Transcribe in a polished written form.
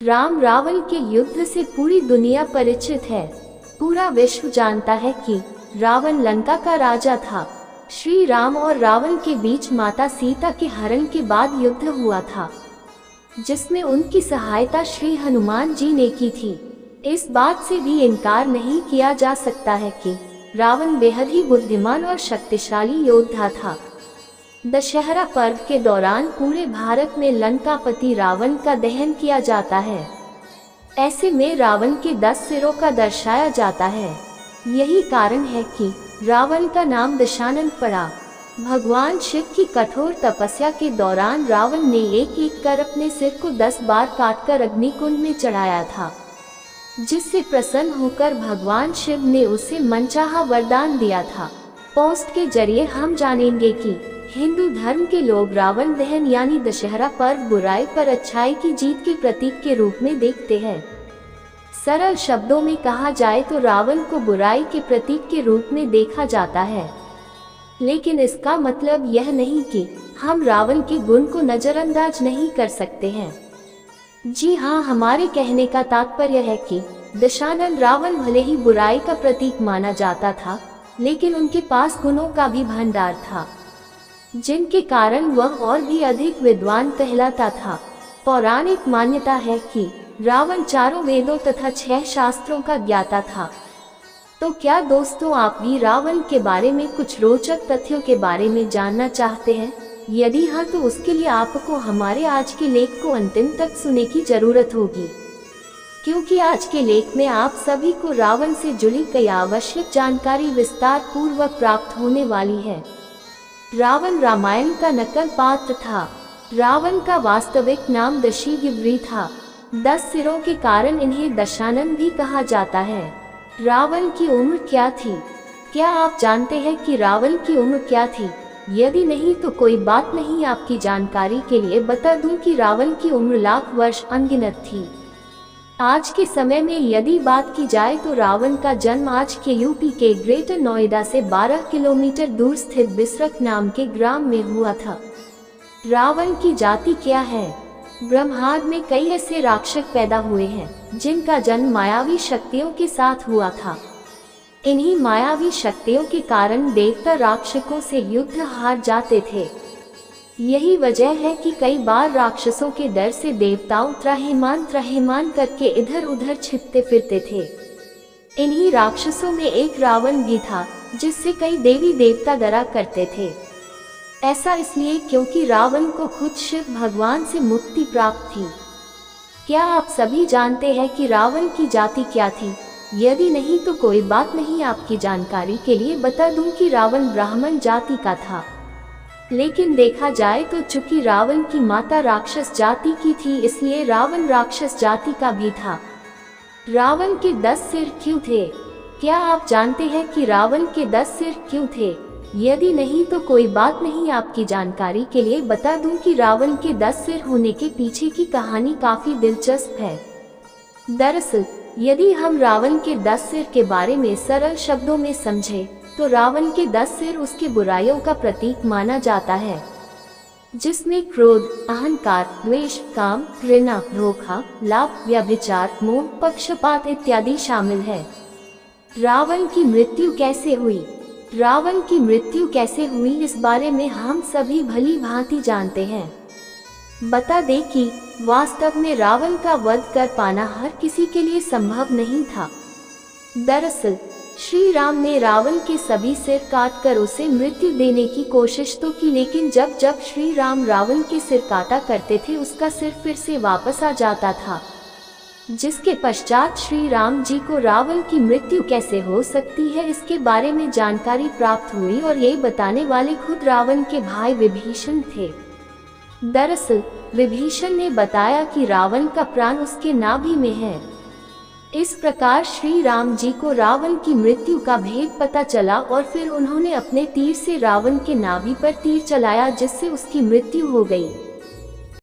राम रावण के युद्ध से पूरी दुनिया परिचित है। पूरा विश्व जानता है कि रावण लंका का राजा था। श्री राम और रावण के बीच माता सीता के हरण के बाद युद्ध हुआ था, जिसमें उनकी सहायता श्री हनुमान जी ने की थी। इस बात से भी इनकार नहीं किया जा सकता है कि रावण बेहद ही बुद्धिमान और शक्तिशाली योद्धा था। दशहरा पर्व के दौरान पूरे भारत में लंकापति रावण का दहन किया जाता है। ऐसे में रावण के 10 सिरों का दर्शाया जाता है। यही कारण है कि रावण का नाम दशानन पड़ा। भगवान शिव की कठोर तपस्या के दौरान रावण ने एक एक कर अपने सिर को 10 बार काटकर अग्निकुंड में चढ़ाया था, जिससे प्रसन्न होकर भगवान शिव ने उसे मनचाहा वरदान दिया था। पोस्ट के जरिए हम जानेंगे कि हिंदू धर्म के लोग रावण दहन यानी दशहरा पर्व बुराई पर अच्छाई की जीत के प्रतीक के रूप में देखते हैं। सरल शब्दों में कहा जाए तो रावण को बुराई के प्रतीक के रूप में देखा जाता है, लेकिन इसका मतलब यह नहीं कि हम रावण के गुण को नजरअंदाज नहीं कर सकते हैं। जी हाँ, हमारे कहने का तात्पर्य है कि दशानन रावण भले ही बुराई का प्रतीक माना जाता था, लेकिन उनके पास गुणों का भी भंडार था, जिनके कारण वह और भी अधिक विद्वान कहलाता था। पौराणिक मान्यता है कि रावण 4 वेदों तथा 6 शास्त्रों का ज्ञाता था। तो क्या दोस्तों, आप भी रावण के बारे में कुछ रोचक तथ्यों के बारे में जानना चाहते हैं? यदि हाँ, तो उसके लिए आपको हमारे आज के लेख को अंतिम तक सुनने की जरूरत होगी, क्योंकि आज के लेख में आप सभी को रावण से जुड़ी कई आवश्यक जानकारी विस्तार पूर्वक प्राप्त होने वाली है। रावण रामायण का नकल पात्र था। रावण का वास्तविक नाम दशीगिरी था। 10 सिरों के कारण इन्हें दशानन भी कहा जाता है। रावण की उम्र क्या थी? क्या आप जानते हैं कि रावण की उम्र क्या थी? यदि नहीं तो कोई बात नहीं, आपकी जानकारी के लिए बता दूं कि रावण की उम्र लाख वर्ष अनगिनत थी। आज के समय में यदि बात की जाए तो रावण का जन्म आज के यूपी के ग्रेटर नोएडा से 12 किलोमीटर दूर स्थित बिसरख नाम के ग्राम में हुआ था। रावण की जाति क्या है? ब्रह्मांड में कई ऐसे राक्षस पैदा हुए हैं जिनका जन्म मायावी शक्तियों के साथ हुआ था। इन्हीं मायावी शक्तियों के कारण देवता राक्षसों से युद्ध हार जाते थे। यही वजह है कि कई बार राक्षसों के डर से देवताओं त्राहिमाम करके इधर उधर छिपते फिरते थे। इन्हीं राक्षसों में एक रावण भी था, जिससे कई देवी देवता डरा करते थे। ऐसा इसलिए क्योंकि रावण को खुद शिव भगवान से मुक्ति प्राप्त थी। क्या आप सभी जानते हैं कि रावण की जाति क्या थी? यदि नहीं तो कोई बात नहीं, आपकी जानकारी के लिए बता दूं कि रावण ब्राह्मण जाति का था। लेकिन देखा जाए तो चूंकि रावण की माता राक्षस जाति की थी, इसलिए रावण राक्षस जाति का भी था। रावण के 10 सिर क्यों थे? क्या आप जानते हैं कि रावण के 10 सिर क्यों थे? यदि नहीं तो कोई बात नहीं, आपकी जानकारी के लिए बता दूं कि रावण के 10 सिर होने के पीछे की कहानी काफी दिलचस्प है। दरअसल यदि हम रावण के 10 सिर के बारे में सरल शब्दों में समझें तो रावण के 10 सिर उसके बुराइयों का प्रतीक माना जाता है, जिसमें क्रोध, अहंकार, द्वेष, काम, घृणा, धोखा, लाभ, व्यभिचार, मोह, पक्षपात इत्यादि शामिल है। रावण की मृत्यु कैसे हुई? रावण की मृत्यु कैसे हुई इस बारे में हम सभी भली भांति जानते हैं। बता दें कि वास्तव में रावण का वध कर पाना हर किसी के लिए संभव नहीं था। दरअसल श्री राम ने रावण के सभी सिर काटकर उसे मृत्यु देने की कोशिश तो की, लेकिन जब जब श्री राम रावण के सिर काटा करते थे, उसका सिर फिर से वापस आ जाता था, जिसके पश्चात श्री राम जी को रावण की मृत्यु कैसे हो सकती है इसके बारे में जानकारी प्राप्त हुई, और ये बताने वाले खुद रावण के भाई विभीषण थे। दरअसल विभीषण ने बताया कि रावण का प्राण उसके नाभि में है। इस प्रकार श्री राम जी को रावण की मृत्यु का भेद पता चला और फिर उन्होंने अपने तीर से रावण के नाभि पर तीर चलाया, जिससे उसकी मृत्यु हो गई।